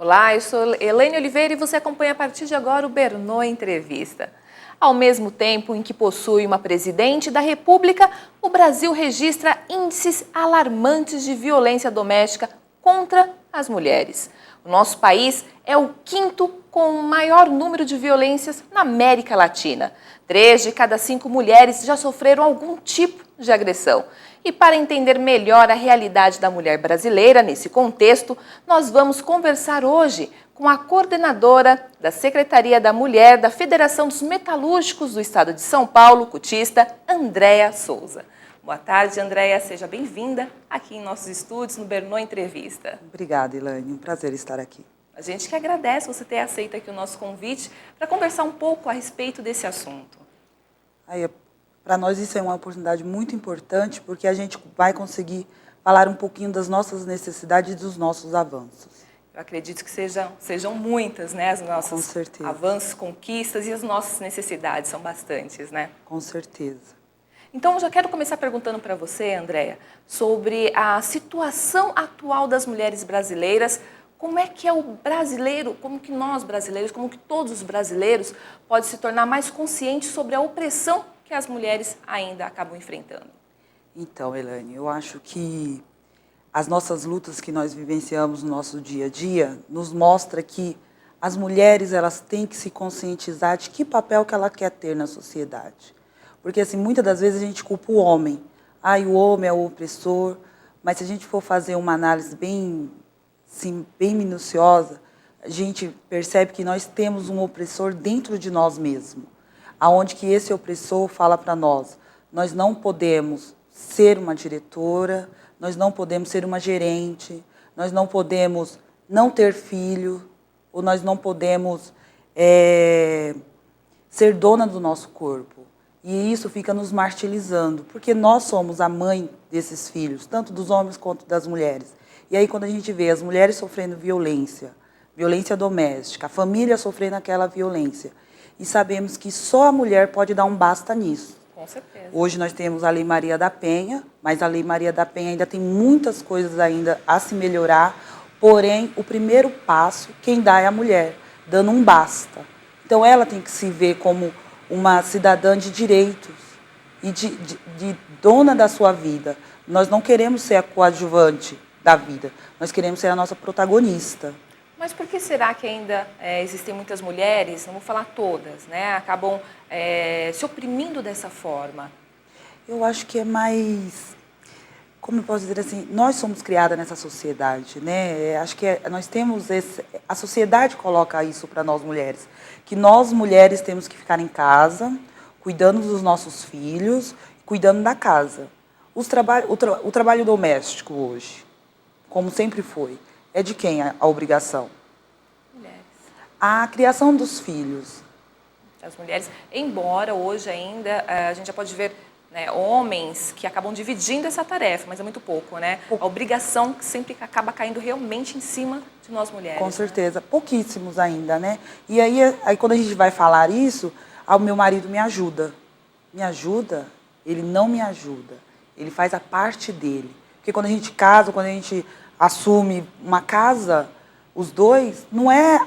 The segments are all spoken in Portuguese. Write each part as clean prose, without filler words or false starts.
Olá, eu sou Elaine Oliveira e você acompanha a partir de agora o Bernoe Entrevista. Ao mesmo tempo em que possui uma presidente da República, o Brasil registra índices alarmantes de violência doméstica contra as mulheres. O nosso país é o quinto com o maior número de violências na América Latina. 3 de cada 5 mulheres já sofreram algum tipo de agressão. E para entender melhor a realidade da mulher brasileira nesse contexto, nós vamos conversar hoje com a coordenadora da Secretaria da Mulher da Federação dos Metalúrgicos do Estado de São Paulo, cotista, Andréa Souza. Boa tarde, Andréa. Seja bem-vinda aqui em nossos estúdios no Bernoe Entrevista. Obrigada, Elaine. Um prazer estar aqui. A gente que agradece você ter aceito aqui o nosso convite para conversar um pouco a respeito desse assunto. Para nós isso é uma oportunidade muito importante, porque a gente vai conseguir falar um pouquinho das nossas necessidades e dos nossos avanços. Eu acredito que sejam muitas, né, os nossos Com certeza. avanços, conquistas e as nossas necessidades, são bastantes, né? Com certeza. Então, eu já quero começar perguntando para você, Andréa, sobre a situação atual das mulheres brasileiras. Como é que é o brasileiro, como que nós brasileiros, como que todos os brasileiros podem se tornar mais conscientes sobre a opressão que as mulheres ainda acabam enfrentando? Então, Elaine, eu acho que as nossas lutas que nós vivenciamos no nosso dia a dia nos mostra que as mulheres elas têm que se conscientizar de que papel que ela quer ter na sociedade. Porque assim, muitas das vezes a gente culpa o homem. O homem é o opressor, mas se a gente for fazer uma análise bem minuciosa, a gente percebe que nós temos um opressor dentro de nós mesmos, aonde que esse opressor fala para nós: nós não podemos ser uma diretora, nós não podemos ser uma gerente, nós não podemos não ter filho, ou nós não podemos ser dona do nosso corpo. E isso fica nos martirizando, porque nós somos a mãe desses filhos, tanto dos homens quanto das mulheres. E aí quando a gente vê as mulheres sofrendo violência doméstica, a família sofrendo aquela violência, e sabemos que só a mulher pode dar um basta nisso. Com certeza. Hoje nós temos a Lei Maria da Penha, mas a Lei Maria da Penha ainda tem muitas coisas ainda a se melhorar, porém o primeiro passo quem dá é a mulher, dando um basta. Então ela tem que se ver como uma cidadã de direitos e de dona da sua vida. Nós não queremos ser a coadjuvante da vida, nós queremos ser a nossa protagonista. Mas por que será que ainda existem muitas mulheres, não vou falar todas, né, acabam se oprimindo dessa forma? Eu acho que é mais, como eu posso dizer assim, nós somos criadas nessa sociedade, né? Acho que nós temos a sociedade coloca isso para nós mulheres, que nós mulheres temos que ficar em casa, cuidando dos nossos filhos, cuidando da casa. O trabalho doméstico hoje, como sempre foi, é de quem a obrigação? Mulheres. A criação dos filhos. As mulheres, embora hoje ainda a gente já pode ver, né, homens que acabam dividindo essa tarefa, mas é muito pouco, né? A obrigação que sempre acaba caindo realmente em cima de nós mulheres. Com certeza, né? Pouquíssimos ainda, né? E aí quando a gente vai falar isso, o meu marido me ajuda. Me ajuda? Ele não me ajuda. Ele faz a parte dele. Porque quando a gente casa, quando a gente assume uma casa, os dois,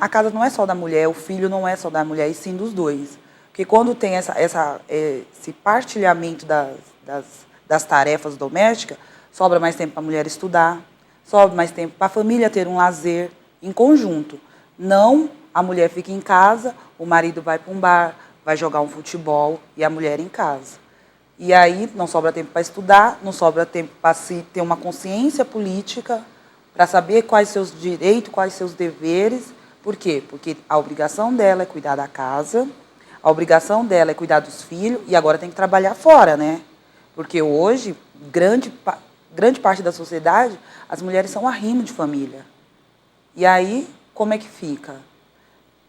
a casa não é só da mulher, o filho não é só da mulher, e sim dos dois. Porque quando tem esse partilhamento das tarefas domésticas, sobra mais tempo para a mulher estudar, sobra mais tempo para a família ter um lazer em conjunto. Não a mulher fica em casa, o marido vai para um bar, vai jogar um futebol e a mulher em casa. E aí não sobra tempo para estudar, não sobra tempo para se ter uma consciência política, para saber quais seus direitos, quais seus deveres. Por quê? Porque a obrigação dela é cuidar da casa, a obrigação dela é cuidar dos filhos e agora tem que trabalhar fora, né? Porque hoje, grande parte da sociedade, as mulheres são arrimo de família. E aí, como é que fica?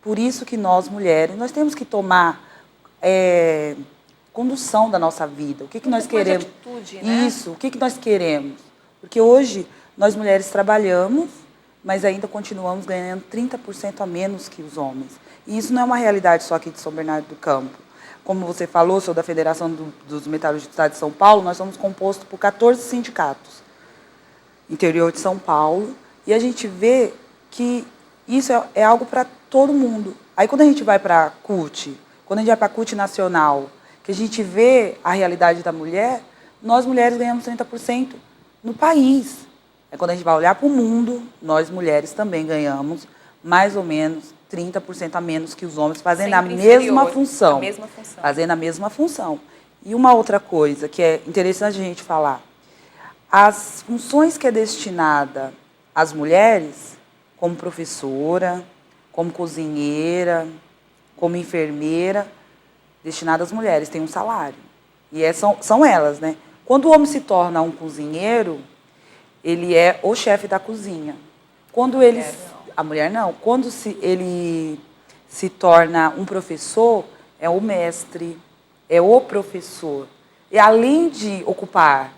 Por isso que nós, mulheres, nós temos que tomar condução da nossa vida. O que nós queremos? Atitude, né? Isso, o que nós queremos? Porque hoje, nós mulheres trabalhamos, mas ainda continuamos ganhando 30% a menos que os homens. E isso não é uma realidade só aqui de São Bernardo do Campo. Como você falou, sou da Federação dos Metalúrgicos do Estado de São Paulo, nós somos compostos por 14 sindicatos, interior de São Paulo, e a gente vê que Isso é algo para todo mundo. Aí quando a gente vai para a CUT, quando a gente vai para a CUT nacional, que a gente vê a realidade da mulher, nós mulheres ganhamos 30% no país. É quando a gente vai olhar para o mundo, nós mulheres também ganhamos mais ou menos 30% a menos que os homens, fazendo a mesma função. Fazendo a mesma função. E uma outra coisa que é interessante a gente falar, as funções que é destinada às mulheres, como professora, como cozinheira, como enfermeira, destinada às mulheres, tem um salário. E são elas, né? Quando o homem se torna um cozinheiro, ele é o chefe da cozinha. Quando a mulher não. Quando ele se torna um professor, é o mestre, é o professor. E além de ocupar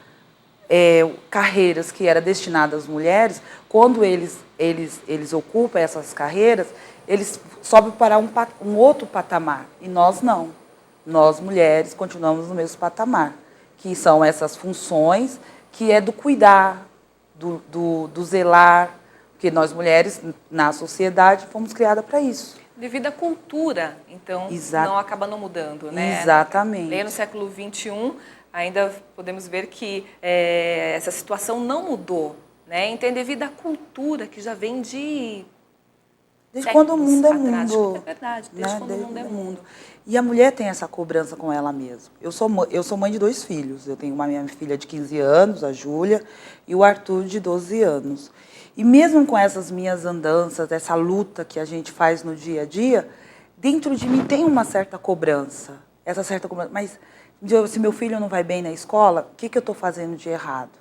carreiras que eram destinadas às mulheres, quando eles ocupam essas carreiras, eles sobem para um outro patamar. E nós não. Nós, mulheres, continuamos no mesmo patamar, que são essas funções, que é do cuidar, do zelar, porque nós, mulheres, na sociedade, fomos criadas para isso. Devido à cultura, então, não acaba não mudando, né? Exatamente. No século XXI, ainda podemos ver que essa situação não mudou, né? Então, devido à cultura que já vem desde quando o mundo é mundo. É verdade, desde quando o mundo é mundo. E a mulher tem essa cobrança com ela mesma. Eu sou mãe de 2 filhos. Eu tenho uma minha filha de 15 anos, a Júlia, e o Arthur, de 12 anos. E mesmo com essas minhas andanças, essa luta que a gente faz no dia a dia, dentro de mim tem uma certa cobrança. Essa certa cobrança. Mas se meu filho não vai bem na escola, o que eu estou fazendo de errado?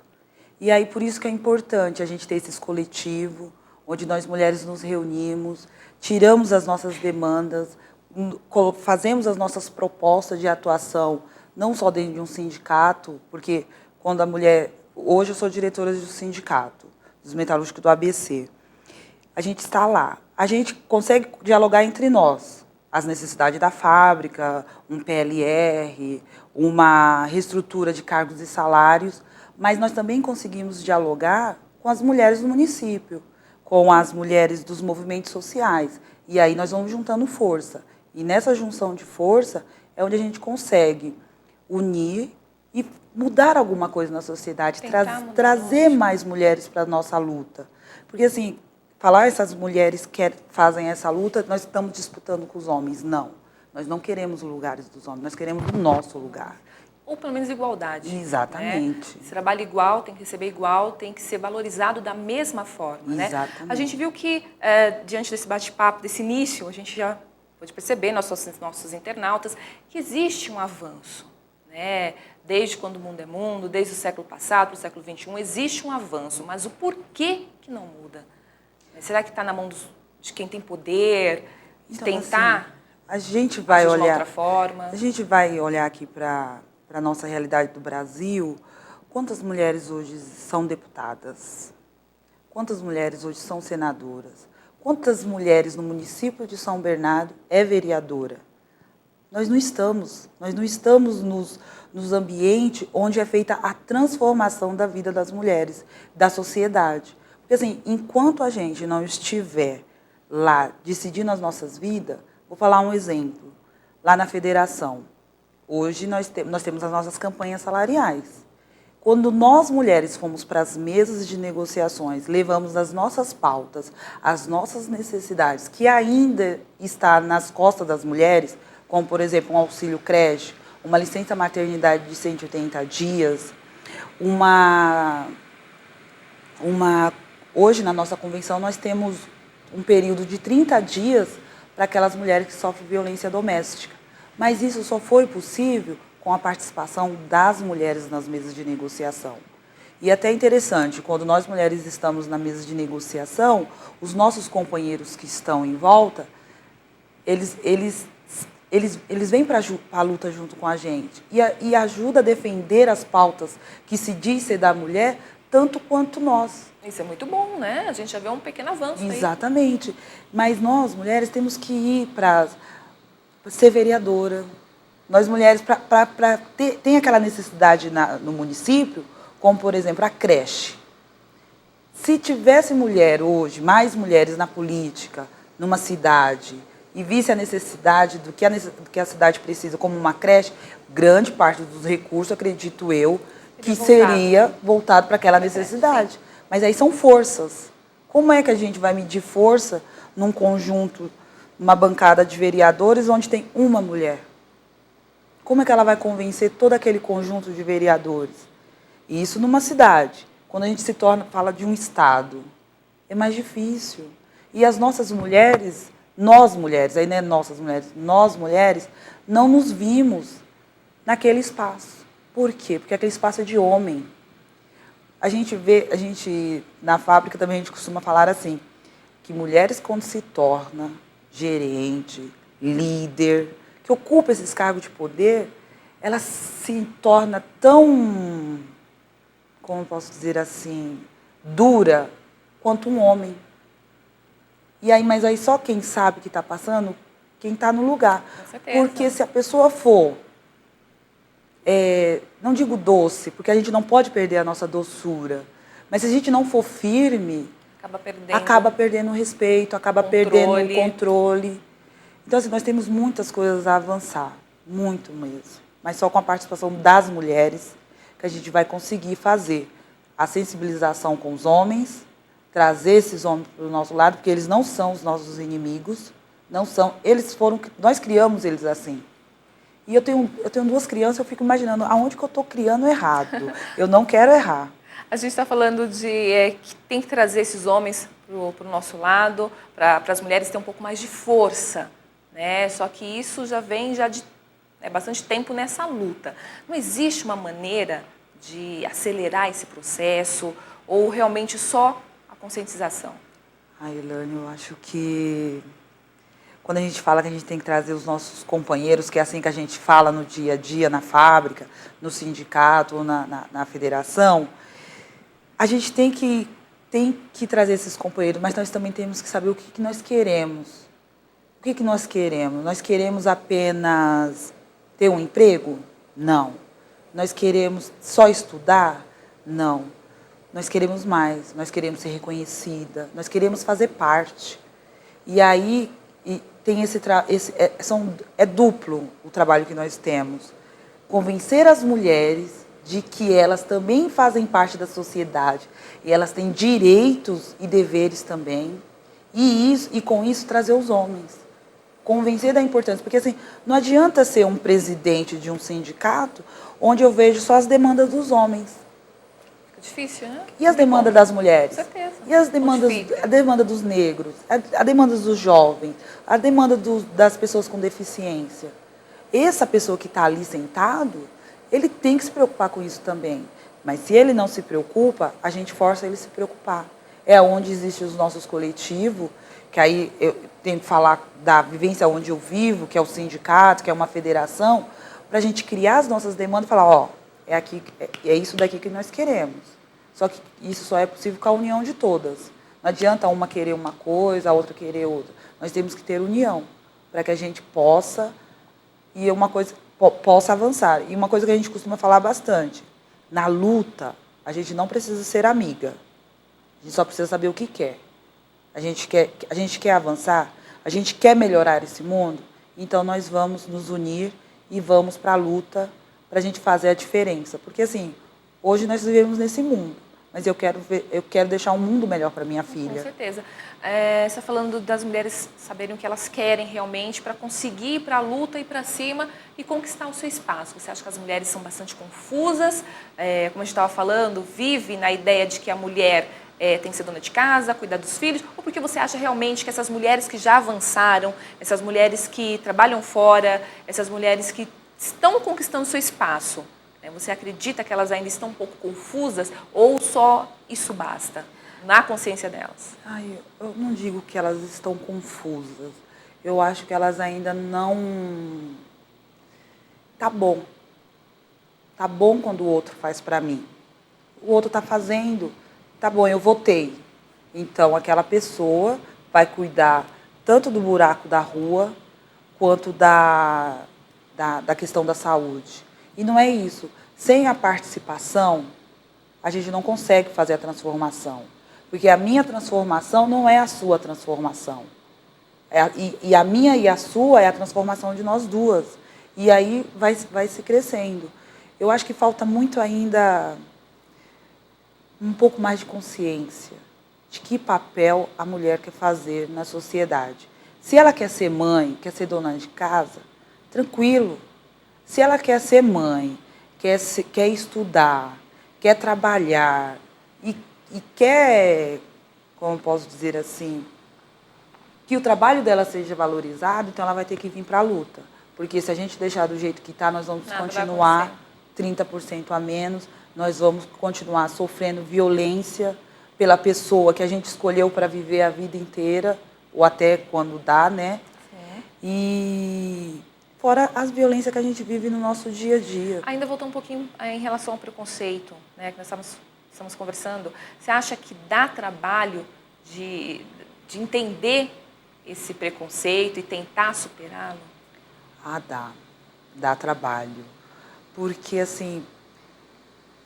E aí, por isso que é importante a gente ter esses coletivos, onde nós mulheres nos reunimos, tiramos as nossas demandas, fazemos as nossas propostas de atuação, não só dentro de um sindicato, porque quando a mulher... Hoje eu sou diretora do sindicato, dos metalúrgicos do ABC. A gente está lá. A gente consegue dialogar entre nós. As necessidades da fábrica, um PLR, uma reestrutura de cargos e salários, mas nós também conseguimos dialogar com as mulheres do município, com as mulheres dos movimentos sociais. E aí nós vamos juntando força. E nessa junção de força é onde a gente consegue unir e mudar alguma coisa na sociedade, trazer mais mulheres para a nossa luta. Porque, assim, falar essas mulheres que fazem essa luta, nós estamos disputando com os homens. Não. Nós não queremos os lugares dos homens, nós queremos o nosso lugar. Ou pelo menos igualdade. Exatamente. Né? Se trabalha igual, tem que receber igual, tem que ser valorizado da mesma forma. Exatamente. Né? A gente viu que, diante desse bate-papo, desse início, a gente já pode perceber, nossos internautas, que existe um avanço. Né? Desde quando o mundo é mundo, desde o século passado para o século XXI, existe um avanço. Mas o porquê que não muda? Será que está na mão de quem tem poder, de então, tentar assim, a gente vai olhar, de outra forma? A gente vai olhar aqui para a nossa realidade do Brasil. Quantas mulheres hoje são deputadas? Quantas mulheres hoje são senadoras? Quantas mulheres no município de São Bernardo é vereadora? Nós não estamos nos ambientes onde é feita a transformação da vida das mulheres, da sociedade. Porque, assim, enquanto a gente não estiver lá decidindo as nossas vidas, vou falar um exemplo. Lá na federação, hoje nós temos as nossas campanhas salariais. Quando nós, mulheres, fomos para as mesas de negociações, levamos as nossas pautas, as nossas necessidades, que ainda está nas costas das mulheres, como, por exemplo, um auxílio creche, uma licença maternidade de 180 dias, hoje, na nossa convenção, nós temos um período de 30 dias para aquelas mulheres que sofrem violência doméstica. Mas isso só foi possível com a participação das mulheres nas mesas de negociação. E até interessante, quando nós mulheres estamos na mesa de negociação, os nossos companheiros que estão em volta, eles vêm para a luta junto com a gente e ajudam a defender as pautas que se diz ser da mulher, tanto quanto nós. Isso é muito bom, né? A gente já vê um pequeno avanço. Exatamente. Aí. Mas nós, mulheres, temos que ir para ser vereadora. Nós, mulheres, tem aquela necessidade no município, como, por exemplo, a creche. Se tivesse mulher hoje, mais mulheres na política, numa cidade, e visse a necessidade do que a cidade precisa, como uma creche, grande parte dos recursos, acredito eu, que seria voltado para aquela necessidade. Mas aí são forças. Como é que a gente vai medir força num conjunto, numa bancada de vereadores onde tem uma mulher? Como é que ela vai convencer todo aquele conjunto de vereadores? E isso numa cidade. Quando a gente fala de um estado, é mais difícil. E as nossas mulheres, nós mulheres, aí não é nossas mulheres, nós mulheres, não nos vimos naquele espaço. Por quê? Porque aquele espaço é de homem. Na fábrica também a gente costuma falar assim, que mulheres quando se torna gerente, líder, que ocupa esses cargos de poder, ela se torna tão, como eu posso dizer assim, dura quanto um homem. Mas aí só quem sabe que está passando, quem está no lugar. Com certeza. Porque se a pessoa for, não digo doce, porque a gente não pode perder a nossa doçura, mas se a gente não for firme, acaba perdendo o respeito, acaba perdendo o controle. Então, assim, nós temos muitas coisas a avançar, muito mesmo. Mas só com a participação das mulheres que a gente vai conseguir fazer a sensibilização com os homens, trazer esses homens para o nosso lado, porque eles não são os nossos inimigos, não são. Nós criamos eles assim. E eu tenho 2 crianças, eu fico imaginando aonde que eu estou criando errado. Eu não quero errar. A gente está falando que tem que trazer esses homens para o nosso lado, para as mulheres terem um pouco mais de força, né? Só que isso já vem de bastante tempo nessa luta. Não existe uma maneira de acelerar esse processo ou realmente só a conscientização? Elaine, eu acho que quando a gente fala que a gente tem que trazer os nossos companheiros, que é assim que a gente fala no dia a dia, na fábrica, no sindicato ou na federação, a gente tem que trazer esses companheiros, mas nós também temos que saber o que nós queremos. O que nós queremos? Nós queremos apenas ter um emprego? Não. Nós queremos só estudar? Não. Nós queremos mais, nós queremos ser reconhecida, nós queremos fazer parte. E aí tem é duplo o trabalho que nós temos. Convencer as mulheres de que elas também fazem parte da sociedade e elas têm direitos e deveres também. E com isso trazer os homens. Convencer da importância. Porque assim, não adianta ser um presidente de um sindicato onde eu vejo só as demandas dos homens. Difícil, né? E as demandas das mulheres? Com certeza. E a demanda dos negros? A demanda dos jovens? A demanda das pessoas com deficiência? Essa pessoa que está ali sentado, ele tem que se preocupar com isso também. Mas se ele não se preocupa, a gente força ele a se preocupar. É onde existem os nossos coletivos, que aí eu tenho que falar da vivência onde eu vivo, que é o sindicato, que é uma federação, para a gente criar as nossas demandas e falar, é isso daqui que nós queremos. Só que isso só é possível com a união de todas. Não adianta uma querer uma coisa, a outra querer outra. Nós temos que ter união para que a gente possa avançar. E uma coisa que a gente costuma falar bastante, na luta, a gente não precisa ser amiga. A gente só precisa saber o que quer. A gente quer avançar, a gente quer melhorar esse mundo, então nós vamos nos unir e vamos para a luta para a gente fazer a diferença. Porque, assim, hoje nós vivemos nesse mundo, mas eu quero deixar um mundo melhor para minha filha. Com certeza. Você está falando das mulheres saberem o que elas querem realmente para conseguir ir para a luta, ir para cima e conquistar o seu espaço. Você acha que as mulheres são bastante confusas? Como a gente estava falando, vive na ideia de que a mulher tem que ser dona de casa, cuidar dos filhos? Ou porque você acha realmente que essas mulheres que já avançaram, essas mulheres que trabalham fora, essas mulheres que estão conquistando o seu espaço, você acredita que elas ainda estão um pouco confusas ou só isso basta, na consciência delas? Eu não digo que elas estão confusas. Eu acho que elas ainda não... Tá bom. Tá bom quando o outro faz para mim. O outro está fazendo. Tá bom, eu votei. Então, aquela pessoa vai cuidar tanto do buraco da rua quanto da questão da saúde. E não é isso. Sem a participação, a gente não consegue fazer a transformação. Porque a minha transformação não é a sua transformação. E a minha e a sua é a transformação de nós duas. E aí vai se crescendo. Eu acho que falta muito ainda um pouco mais de consciência de que papel a mulher quer fazer na sociedade. Se ela quer ser mãe, quer ser dona de casa, tranquilo. Se ela quer ser mãe, quer estudar, quer trabalhar e quer, como posso dizer assim, que o trabalho dela seja valorizado, então ela vai ter que vir para a luta. Porque se a gente deixar do jeito que está, nós vamos continuar 30% a menos, nós vamos continuar sofrendo violência pela pessoa que a gente escolheu para viver a vida inteira, ou até quando dá, né? Sim. E fora as violências que a gente vive no nosso dia a dia. Ainda voltando um pouquinho em relação ao preconceito, né, que nós estamos conversando, você acha que dá trabalho de entender esse preconceito e tentar superá-lo? Ah, dá trabalho. Porque, assim,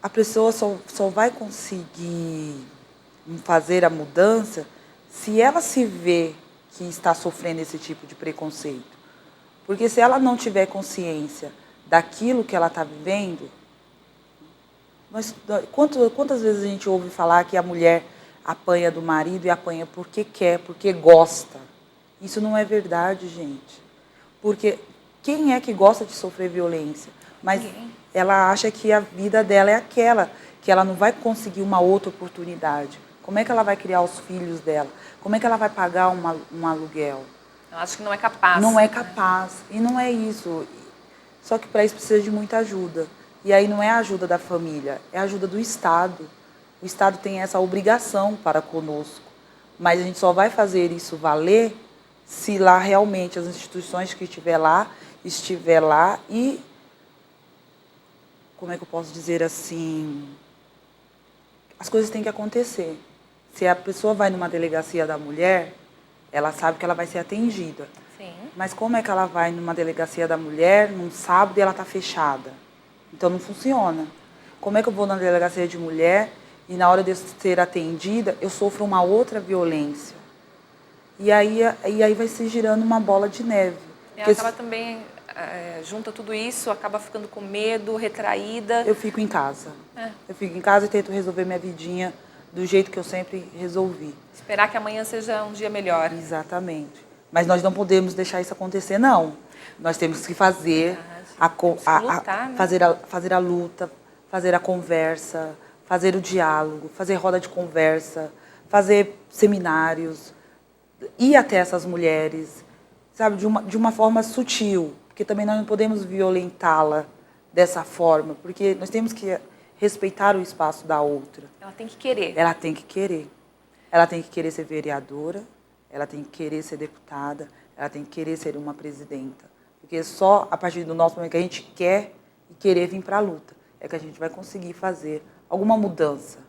a pessoa só vai conseguir fazer a mudança se ela se vê que está sofrendo esse tipo de preconceito. Porque se ela não tiver consciência daquilo que ela está vivendo, quantas vezes a gente ouve falar que a mulher apanha do marido e apanha porque quer, porque gosta? Isso não é verdade, gente. Porque quem é que gosta de sofrer violência? Mas ela acha que a vida dela é aquela, que ela não vai conseguir uma outra oportunidade. Como é que ela vai criar os filhos dela? Como é que ela vai pagar um aluguel? Eu acho que não é capaz. Não é capaz. E não é isso. Só que para isso precisa de muita ajuda. E aí não é a ajuda da família, é a ajuda do Estado. O Estado tem essa obrigação para conosco. Mas a gente só vai fazer isso valer se lá realmente as instituições que estiver lá e, como é que eu posso dizer assim, as coisas têm que acontecer. Se a pessoa vai numa delegacia da mulher, ela sabe que ela vai ser atendida. Sim. Mas como é que ela vai numa delegacia da mulher num sábado e ela está fechada? Então não funciona. Como é que eu vou na delegacia de mulher e na hora de ser atendida eu sofro uma outra violência? E aí vai se girando uma bola de neve. E ela acaba também, junta tudo isso, acaba ficando com medo, retraída. Eu fico em casa. Eu fico em casa e tento resolver minha vidinha do jeito que eu sempre resolvi. Esperar que amanhã seja um dia melhor. Exatamente. Mas nós não podemos deixar isso acontecer, não. Nós temos que fazer fazer a luta, fazer a conversa, fazer o diálogo, fazer roda de conversa, fazer seminários, ir até essas mulheres, sabe, de uma forma sutil, porque também nós não podemos violentá-la dessa forma, porque nós temos que respeitar o espaço da outra. Ela tem que querer. Ela tem que querer. Ela tem que querer ser vereadora, ela tem que querer ser deputada, ela tem que querer ser uma presidenta. Porque só a partir do nosso momento que a gente quer e querer vir para a luta é que a gente vai conseguir fazer alguma mudança.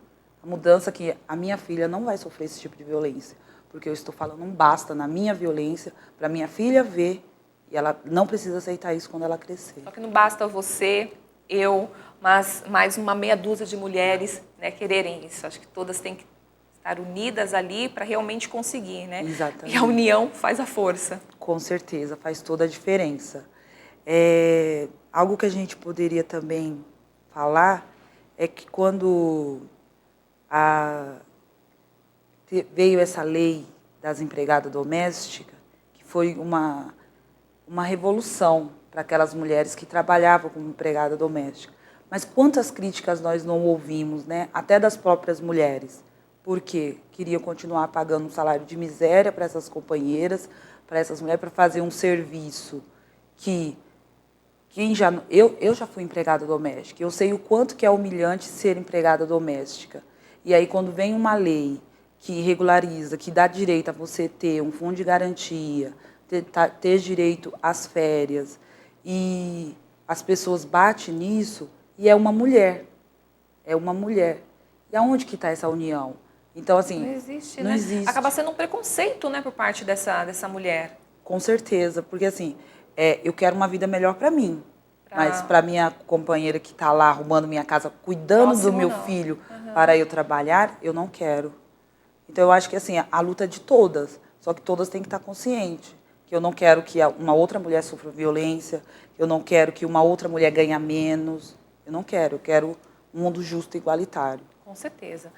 A mudança que a minha filha não vai sofrer esse tipo de violência. Porque eu estou falando um basta na minha violência para minha filha ver e ela não precisa aceitar isso quando ela crescer. Só que não basta você, eu, mas mais uma meia dúzia de mulheres, né, quererem isso. Acho que todas têm que estar unidas ali para realmente conseguir, né? Exatamente. E a união faz a força. Com certeza, faz toda a diferença. Algo que a gente poderia também falar é que quando veio essa lei das empregadas domésticas, que foi uma revolução para aquelas mulheres que trabalhavam como empregada doméstica. Mas quantas críticas nós não ouvimos, né? Até das próprias mulheres, porque queriam continuar pagando um salário de miséria para essas companheiras, para essas mulheres, para fazer um serviço que eu já fui empregada doméstica, eu sei o quanto que é humilhante ser empregada doméstica. E aí quando vem uma lei que regulariza, que dá direito a você ter um fundo de garantia, ter direito às férias, e as pessoas batem nisso, e é uma mulher. É uma mulher. E aonde que está essa união? Então, assim, não existe, não né? existe. Acaba sendo um preconceito, né, por parte dessa mulher. Com certeza, porque assim, eu quero uma vida melhor para mim. Mas para minha companheira que está lá arrumando minha casa, cuidando do meu filho para eu trabalhar, eu não quero. Então, eu acho que assim, a luta é de todas, só que todas têm que estar conscientes. Que eu não quero que uma outra mulher sofra violência, eu não quero que uma outra mulher ganhe menos. Eu quero um mundo justo e igualitário. Com certeza.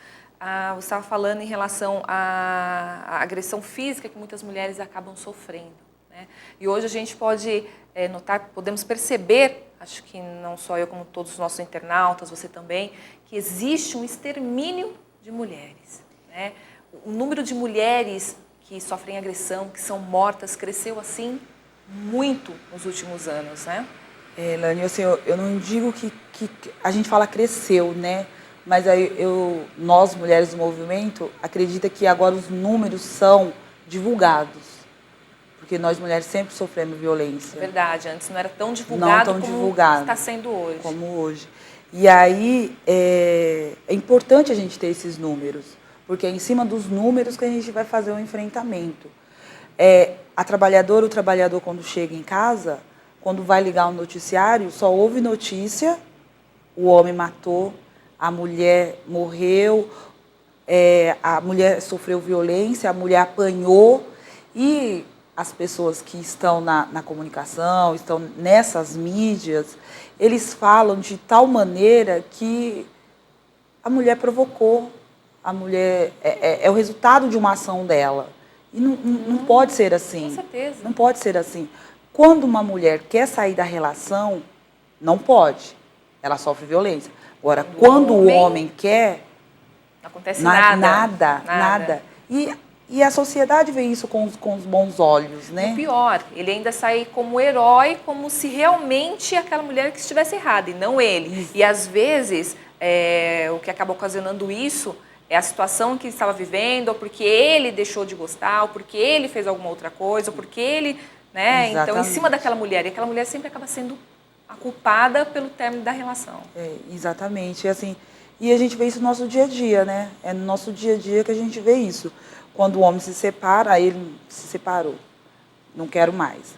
Você estava falando em relação à agressão física que muitas mulheres acabam sofrendo, né? E hoje a gente pode notar, podemos perceber, acho que não só eu como todos os nossos internautas, você também, que existe um extermínio de mulheres, né? O número de mulheres que sofrem agressão, que são mortas, cresceu assim muito nos últimos anos, né? Lani, assim, eu não digo que a gente fala cresceu, né? Mas aí nós, mulheres do movimento, acredita que agora os números são divulgados. Porque nós, mulheres, sempre sofremos violência. Verdade, antes não era tão divulgado como está sendo hoje. Como hoje. E aí é importante a gente ter esses números, porque é em cima dos números que a gente vai fazer o enfrentamento. A trabalhadora, o trabalhador, quando chega em casa, quando vai ligar um noticiário, só ouve notícia, o homem matou, a mulher morreu, a mulher sofreu violência, a mulher apanhou, e as pessoas que estão na comunicação, estão nessas mídias, eles falam de tal maneira que a mulher provocou, a mulher é o resultado de uma ação dela. E não pode ser assim. Com certeza. Não pode ser assim. Quando uma mulher quer sair da relação, não pode. Ela sofre violência. Agora, quando o homem quer, não acontece nada. Nada. E a sociedade vê isso com os bons olhos, né? O pior, ele ainda sai como herói, como se realmente aquela mulher que estivesse errada, e não ele. Isso. E às vezes, o que acaba ocasionando isso é a situação que ele estava vivendo, ou porque ele deixou de gostar, ou porque ele fez alguma outra coisa, ou porque ele... né? Então, em cima daquela mulher. E aquela mulher sempre acaba sendo a culpada pelo término da relação. Exatamente. E a gente vê isso no nosso dia a dia, né? É no nosso dia a dia que a gente vê isso. Quando o homem se separa, aí ele se separou. Não quero mais.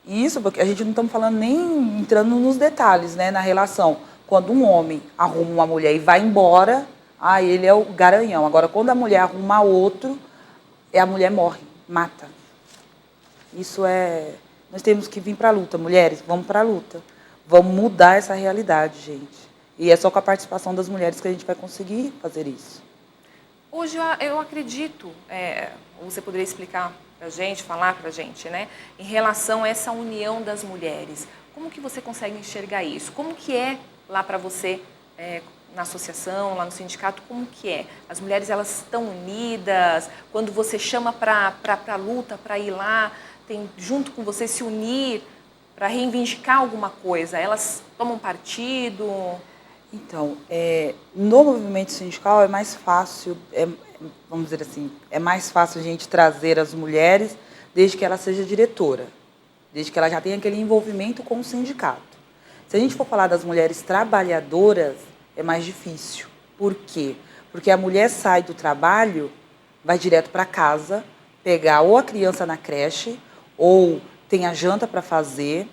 Isso, porque a gente não estamos falando nem entrando nos detalhes, né, na relação. Quando um homem arruma uma mulher e vai embora, ele é o garanhão. Agora, quando a mulher arruma outro, a mulher morre, mata. Isso nós temos que vir para a luta, mulheres, vamos para a luta. Vamos mudar essa realidade, gente. E é só com a participação das mulheres que a gente vai conseguir fazer isso. Hoje eu acredito, você poderia explicar para a gente, falar para a gente, né, em relação a essa união das mulheres. Como que você consegue enxergar isso? Como que é lá para você, na associação, lá no sindicato, como que é? As mulheres, elas estão unidas? Quando você chama para a luta, para ir lá, tem junto com você se unir para reivindicar alguma coisa, elas tomam partido? Então, no movimento sindical é mais fácil, vamos dizer assim, é mais fácil a gente trazer as mulheres desde que ela seja diretora, desde que ela já tenha aquele envolvimento com o sindicato. Se a gente for falar das mulheres trabalhadoras, é mais difícil. Por quê? Porque a mulher sai do trabalho, vai direto para casa, pegar ou a criança na creche, ou tem a janta para fazer.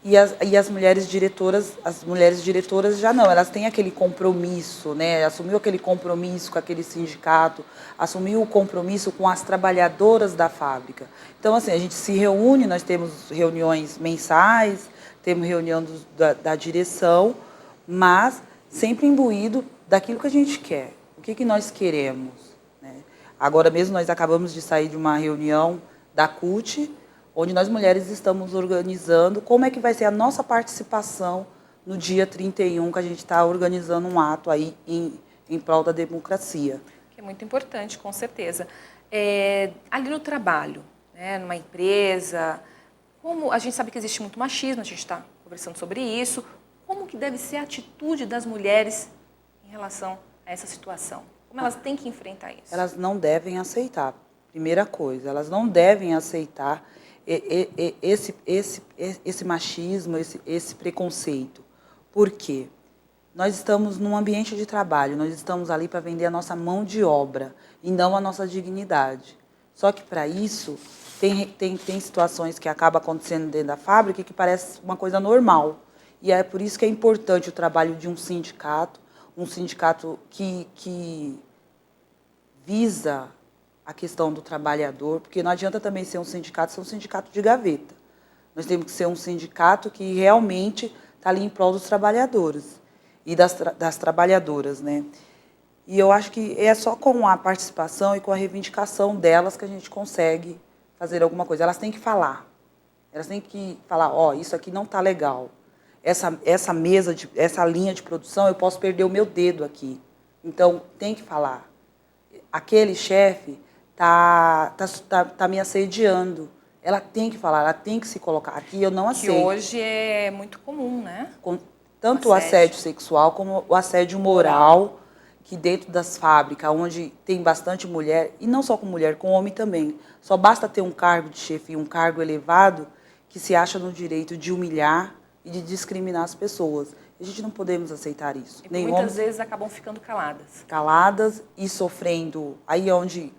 E as mulheres diretoras já não, elas têm aquele compromisso, né? Assumiu aquele compromisso com aquele sindicato, assumiu o compromisso com as trabalhadoras da fábrica. Então, assim, a gente se reúne, nós temos reuniões mensais, temos reunião da direção, mas sempre imbuído daquilo que a gente quer. O que nós queremos, né? Agora mesmo nós acabamos de sair de uma reunião da CUT, onde nós mulheres estamos organizando como é que vai ser a nossa participação no dia 31, que a gente está organizando um ato aí em prol da democracia. Que é muito importante, com certeza. Ali no trabalho, né, numa empresa, como a gente sabe que existe muito machismo, a gente está conversando sobre isso, como que deve ser a atitude das mulheres em relação a essa situação? Como elas têm que enfrentar isso? Elas não devem aceitar, primeira coisa, elas não devem aceitar esse machismo, esse preconceito. Por quê? Nós estamos num ambiente de trabalho, nós estamos ali para vender a nossa mão de obra e não a nossa dignidade. Só que para isso tem situações que acabam acontecendo dentro da fábrica que parece uma coisa normal. E é por isso que é importante o trabalho de um sindicato que visa a questão do trabalhador, porque não adianta também ser um sindicato de gaveta. Nós temos que ser um sindicato que realmente está ali em prol dos trabalhadores e das trabalhadoras, né? E eu acho que é só com a participação e com a reivindicação delas que a gente consegue fazer alguma coisa. Elas têm que falar. Elas têm que falar, ó, isso aqui não está legal. Essa linha de produção, eu posso perder o meu dedo aqui. Então, tem que falar. Aquele chefe tá me assediando. Ela tem que falar, ela tem que se colocar. Aqui eu não aceito. Que hoje é muito comum, né? Tanto o assédio sexual como o assédio moral, que dentro das fábricas, onde tem bastante mulher, e não só com mulher, com homem também. Só basta ter um cargo de chefia, um cargo elevado, que se acha no direito de humilhar e de discriminar as pessoas. A gente não podemos aceitar isso. E muitas vezes acabam ficando caladas. Caladas e sofrendo. Aí onde,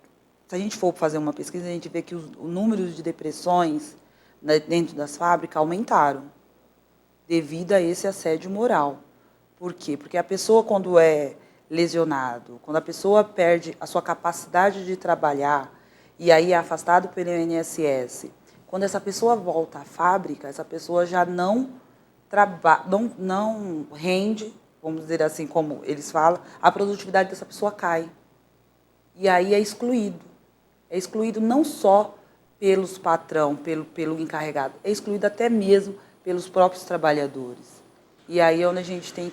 se a gente for fazer uma pesquisa, a gente vê que o número de depressões, né, dentro das fábricas aumentaram devido a esse assédio moral. Por quê? Porque a pessoa, quando é lesionado, quando a pessoa perde a sua capacidade de trabalhar e aí é afastado pelo INSS, quando essa pessoa volta à fábrica, essa pessoa já não rende, vamos dizer assim, como eles falam, a produtividade dessa pessoa cai. E aí é excluído. É excluído não só pelos patrão, pelo encarregado, é excluído até mesmo pelos próprios trabalhadores. E aí é onde a gente tem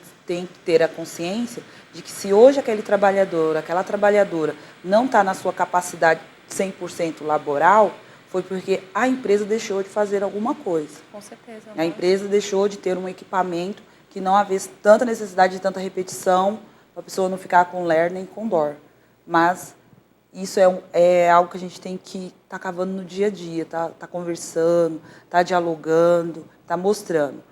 que ter a consciência de que se hoje aquele trabalhador, aquela trabalhadora não está na sua capacidade 100% laboral, foi porque a empresa deixou de fazer alguma coisa. Com certeza. A empresa deixou de ter um equipamento que não havia tanta necessidade de tanta repetição, para a pessoa não ficar com ler nem com dor. Mas isso é algo que a gente tem que estar cavando no dia a dia, tá conversando, tá dialogando, tá mostrando.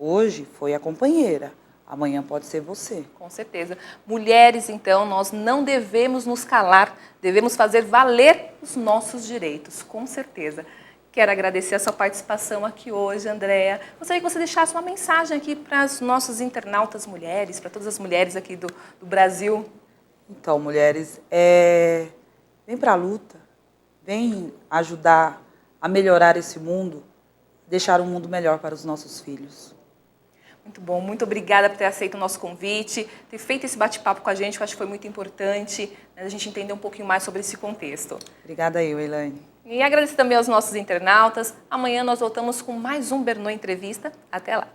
Hoje foi a companheira, amanhã pode ser você. Com certeza. Mulheres, então, nós não devemos nos calar, devemos fazer valer os nossos direitos, com certeza. Quero agradecer a sua participação aqui hoje, Andréa. Gostaria que você deixasse uma mensagem aqui para as nossas internautas mulheres, para todas as mulheres aqui do Brasil. Então, mulheres, vem para a luta, vem ajudar a melhorar esse mundo, deixar um mundo melhor para os nossos filhos. Muito bom, muito obrigada por ter aceito o nosso convite, ter feito esse bate-papo com a gente, que eu acho que foi muito importante, né, a gente entender um pouquinho mais sobre esse contexto. Obrigada eu, Elaine. E agradeço também aos nossos internautas. Amanhã nós voltamos com mais um Bernoe Entrevista. Até lá!